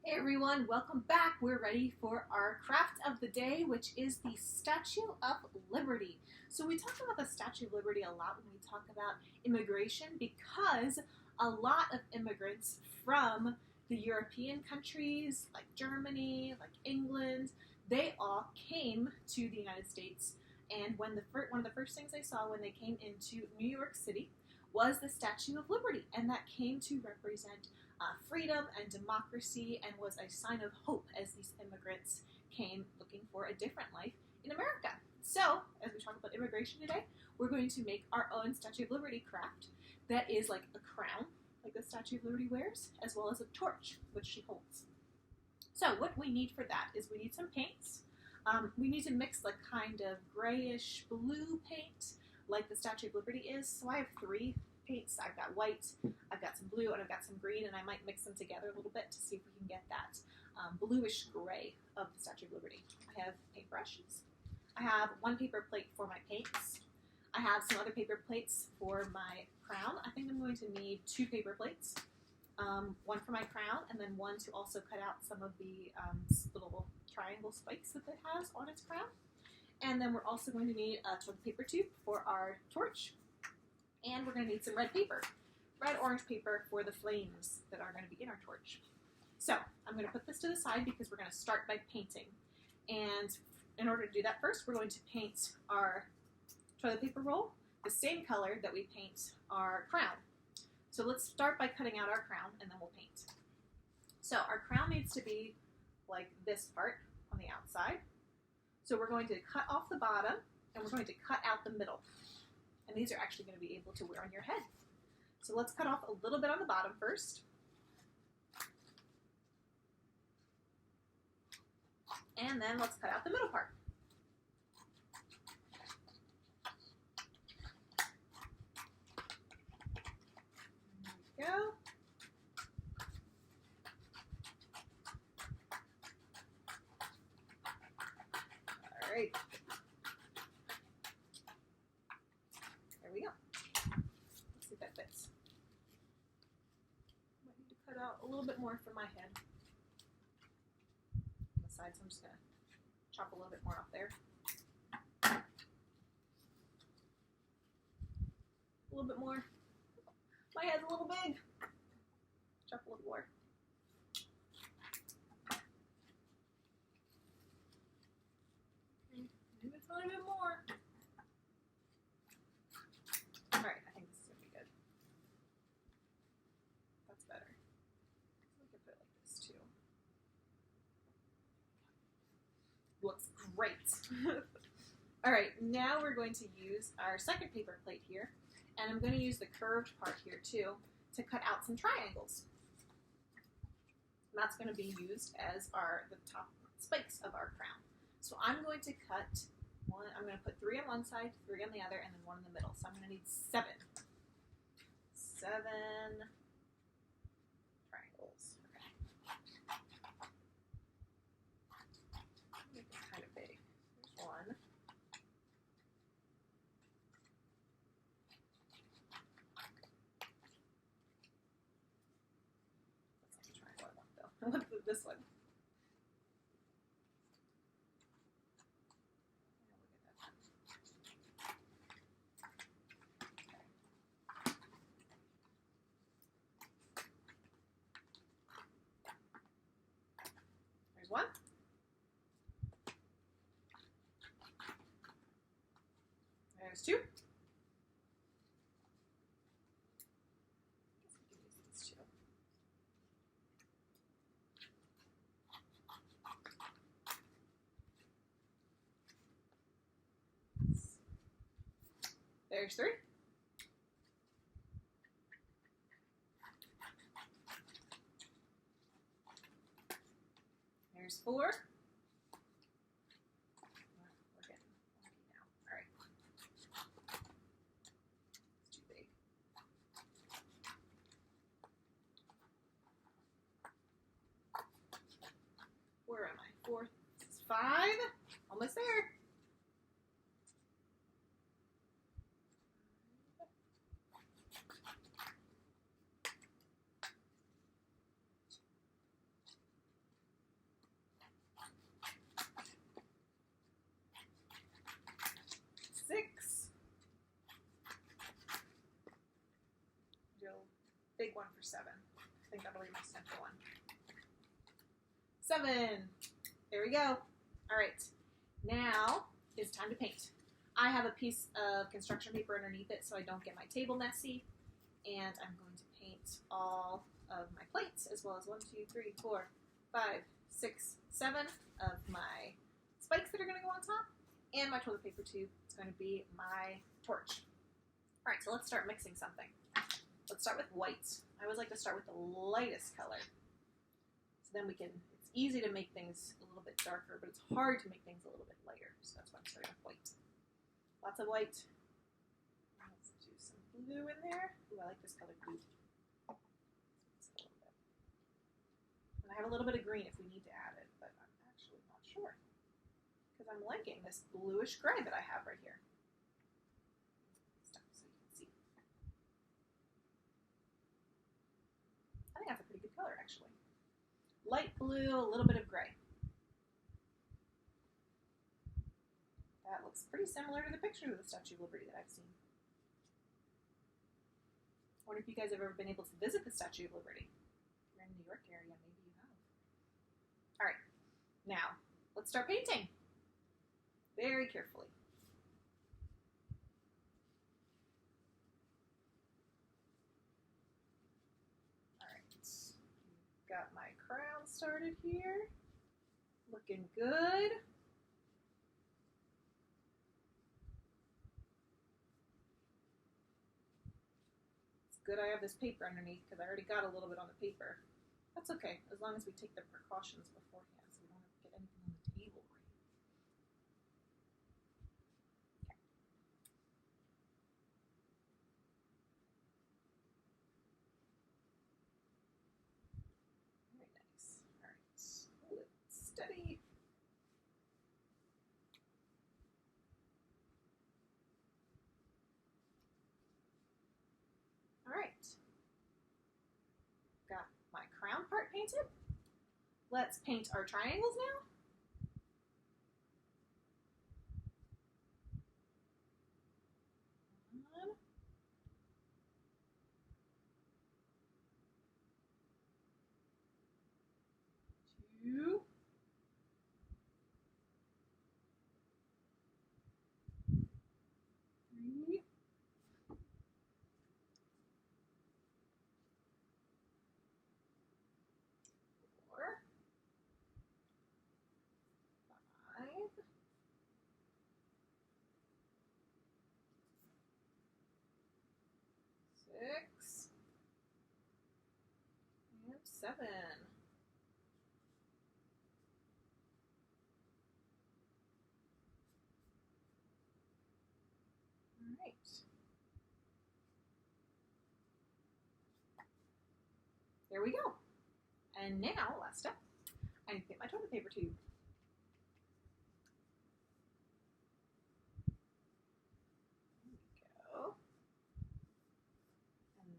Hey everyone, welcome back. We're ready for our craft of the day, which is the Statue of Liberty. So we talk about the Statue of Liberty a lot when we talk about immigration because a lot of immigrants from the European countries like Germany, like England, they all came to the United States. And one of the first things they saw when they came into New York City was the Statue of Liberty, and that came to represent freedom and democracy and was a sign of hope as these immigrants came looking for a different life in America. So, as we talk about immigration today, we're going to make our own Statue of Liberty craft that is like a crown, like the Statue of Liberty wears, as well as a torch, which she holds. So, what we need for that is we need some paints. We need to mix the kind of grayish blue paint like the Statue of Liberty is. So I have three paints. I've got white, I've got some blue, and I've got some green, and I might mix them together a little bit to see if we can get that bluish gray of the Statue of Liberty. I have paintbrushes. I have one paper plate for my paints. I have some other paper plates for my crown. I think I'm going to need two paper plates. One for my crown, and then one to also cut out some of the little triangle spikes that it has on its crown. And then we're also going to need a toilet paper tube for our torch. And we're going to need some red paper, red-orange paper for the flames that are going to be in our torch. So I'm going to put this to the side because we're going to start by painting. And in order to do that, first we're going to paint our toilet paper roll the same color that we paint our crown. So let's start by cutting out our crown and then we'll paint. So our crown needs to be like this part on the outside. So we're going to cut off the bottom and we're going to cut out the middle. And these are actually going to be able to wear on your head. So let's cut off a little bit on the bottom first. And then let's cut out the middle part. There we go. All right. There we go. Let's see if that fits. Might need to cut out a little bit more from my head on the side, so I'm just going to chop a little bit more off there. A little bit more. My head's a little big. Chop a little more. Maybe a tiny bit more. Alright, I think this is going to be good. That's better. So we can put it like this too. Looks great. Alright, now we're going to use our second paper plate here. And I'm going to use the curved part here too to cut out some triangles. And that's going to be used as the top spikes of our crown. So I'm going to cut one, I'm going to put 3 on one side, 3 on the other, and then 1 in the middle. So I'm going to need 7. 7 triangles. Okay. Make it kind of big. There's 1. That's not the triangle I want though. I want this one. There's 1. There's 2. I guess we can use these 2. There's 3. There's 4. We're getting lucky now. All right. It's too big. Where am I? 4. It's 5. Almost there. for 7. I think that'll be my central one. 7. There we go. All right. Now it's time to paint. I have a piece of construction paper underneath it so I don't get my table messy. And I'm going to paint all of my plates as well as 1, 2, 3, 4, 5, 6, 7 of my spikes that are going to go on top. And my toilet paper tube is going to be my torch. All right, so let's start mixing something. Let's start with white. I always like to start with the lightest color. So then it's easy to make things a little bit darker, but it's hard to make things a little bit lighter. So that's why I'm starting with white. Lots of white. Let's do some blue in there. Ooh, I like this color blue. And I have a little bit of green if we need to add it, but I'm actually not sure. Because I'm liking this bluish gray that I have right here. Stop so you can see. I think that's a pretty good color, actually. Light blue, a little bit of gray. That looks pretty similar to the picture of the Statue of Liberty that I've seen. I wonder if you guys have ever been able to visit the Statue of Liberty. If you're in the New York area, maybe you have. All right, now let's start painting. Very carefully. All right, got my crown started here. Looking good. It's good I have this paper underneath because I already got a little bit on the paper. That's okay, as long as we take the precautions beforehand so we don't have to get anything on the table. Very nice. All right, hold it steady. All right. Got my crown part painted. Let's paint our triangles now. One, 2, 3, 4, 5, 6, and 7. All right. There we go. And now, last step, I need to get my toilet paper tube.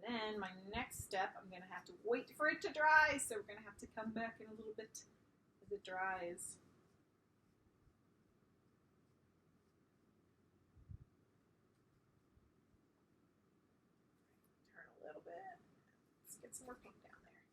Then my next step, I'm going to have to wait for it to dry, so we're going to have to come back in a little bit as it dries. Turn a little bit. Let's get some more paint down there.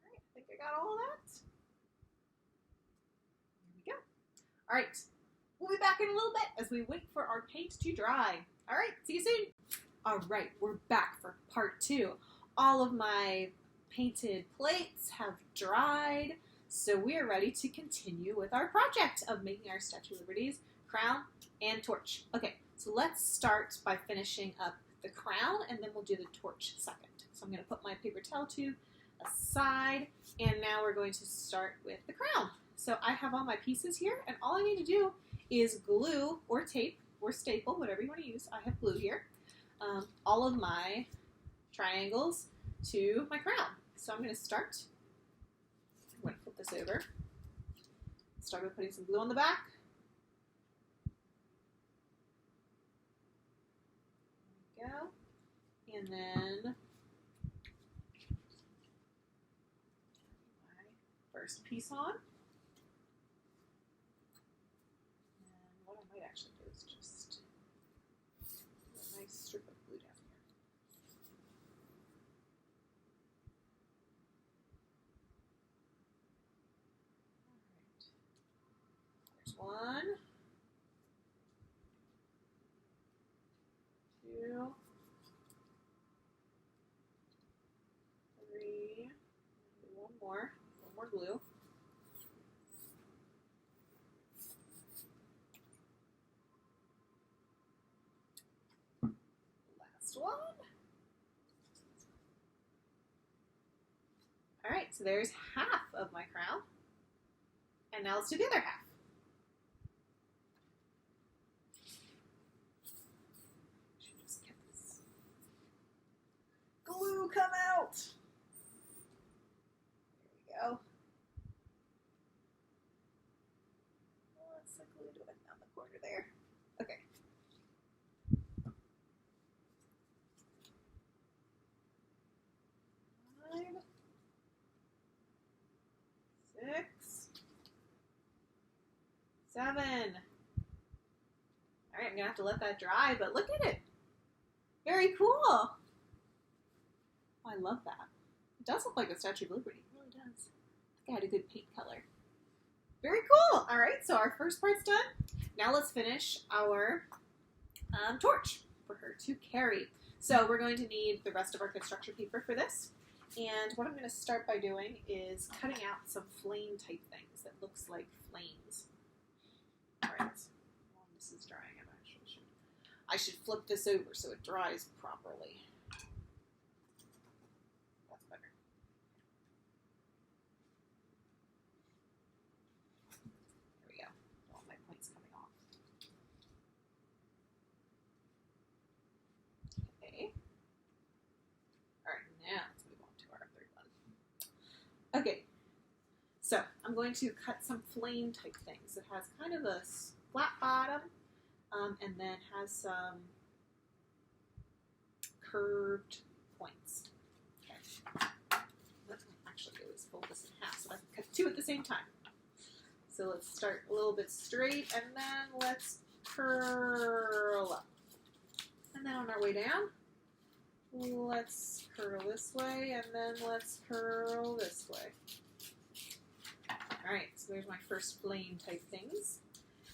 All right, I think I got all of that. Here we go. All right. We'll be back in a little bit as we wait for our paint to dry. All right, see you soon. All right, we're back for part 2. All of my painted plates have dried, so we are ready to continue with our project of making our Statue of Liberty's crown and torch. Okay, so let's start by finishing up the crown, and then we'll do the torch second. So I'm going to put my paper towel tube aside, and now we're going to start with the crown. So I have all my pieces here, and all I need to do is glue or tape or staple, whatever you want to use. I have glue here. All of my triangles to my crown. So I'm going to start. I'm going to flip this over. Start with putting some glue on the back. There we go. And then my first piece on. What I might actually do is 1, 2, 3, one more glue. Last one. All right, so there's half of my crown. And now let's do the other half. Should just get this glue come out. There we go. Let's glue it down the corner there. Okay. 5, 6, 7. All right, I'm gonna have to let that dry, but look at it. Very cool. Oh, I love that. It does look like a Statue of Liberty. It really does. I think I had a good paint color. Very cool. All right, so our first part's done. Now let's finish our torch for her to carry. So we're going to need the rest of our construction paper for this. And what I'm going to start by doing is cutting out some flame type things that looks like flames. All right, while this is drying, I should flip this over so it dries properly. That's better. There we go. All my points coming off. Okay. All right, now let's move on to our third one. Okay. So I'm going to cut some flame type things. It has kind of a flat bottom and then has some curved points. Okay. What I actually do is fold this in half so I can cut two at the same time. So let's start a little bit straight and then let's curl up. And then on our way down, let's curl this way and then let's curl this way. Alright, so there's my first flame type things.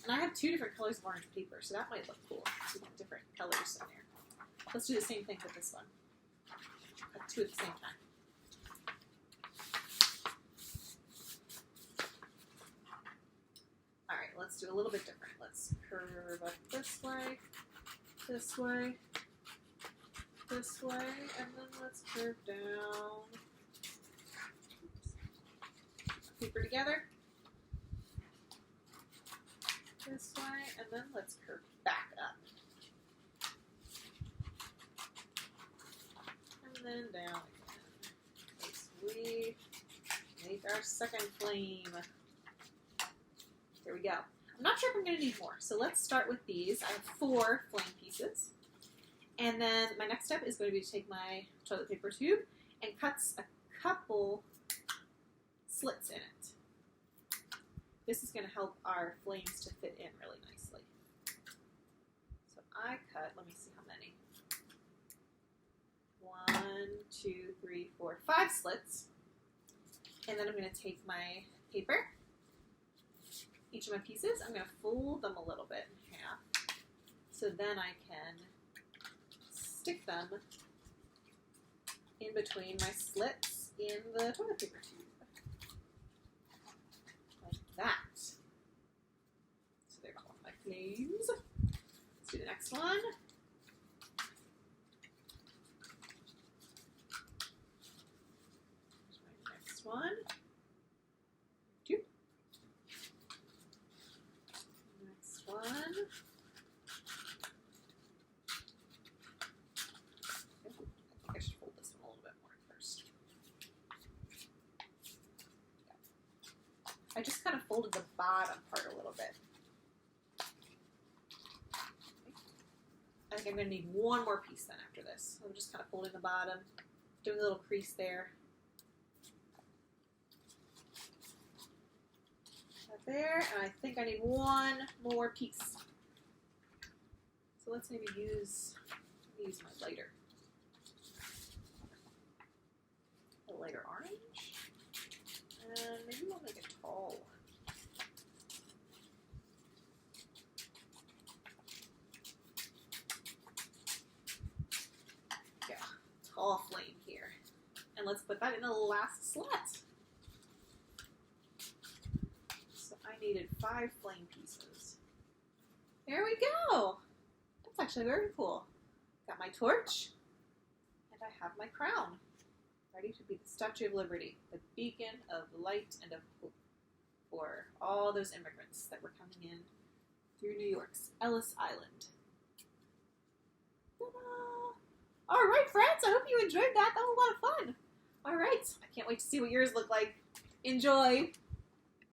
And I have 2 different colors of orange paper, so that might look cool. 2 different colors in there. Let's do the same thing with this one. Cut 2 at the same time. Alright, let's do a little bit different. Let's curve up this way, this way, this way, and then let's curve down. Paper together. This way, and then let's curve back up. And then down again. As we make our second flame. There we go. I'm not sure if I'm going to need more, so let's start with these. I have 4 flame pieces. And then my next step is going to be to take my toilet paper tube and cut a couple slits in it. This is going to help our flames to fit in really nicely. So I cut, let me see how many. 1, 2, 3, 4, 5 slits. And then I'm going to take my paper, each of my pieces, I'm going to fold them a little bit in half. So then I can stick them in between my slits in the toilet paper tube. That. So there's all my flames. Let's do the next one. Here's my next one. 2. Next one. I think I should fold this one a little bit more first. I just kind of folded the bottom part a little bit. I think I'm going to need one more piece then after this. So I'm just kind of folding the bottom, doing a little crease there. That there, and I think I need one more piece. So let's maybe use my lighter. A lighter orange. And maybe we'll make a tall one. let's put that in the last slot. So I needed 5 flame pieces. There we go. That's actually very cool. Got my torch, and I have my crown, ready to be the Statue of Liberty, the beacon of light and of hope for all those immigrants that were coming in through New York's Ellis Island. Ta-da! All right, friends, I hope you enjoyed that. That was a lot of fun. All right, I can't wait to see what yours look like. Enjoy!